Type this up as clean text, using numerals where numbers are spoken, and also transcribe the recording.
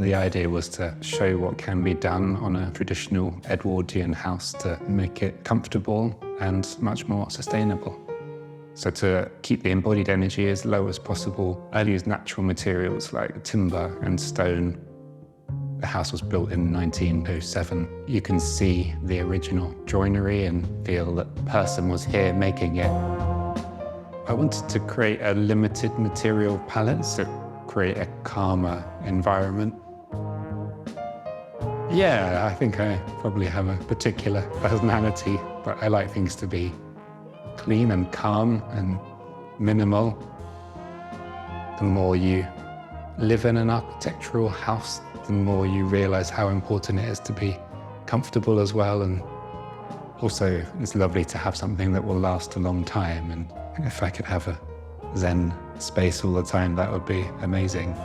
The idea was to show what can be done on a traditional Edwardian house to make it comfortable and much more sustainable. So to keep the embodied energy as low as possible, I used natural materials like timber and stone. The house was built in 1907. You can see the original joinery and feel that the person was here making it. I wanted to create a limited material palette, so create a calmer environment. Yeah, I think I probably have a particular personality, but I like things to be clean and calm and minimal. The more you live in an architectural house, the more you realize how important it is to be comfortable as well. And also, it's lovely to have something that will last a long time. And if I could have a Zen space all the time, that would be amazing.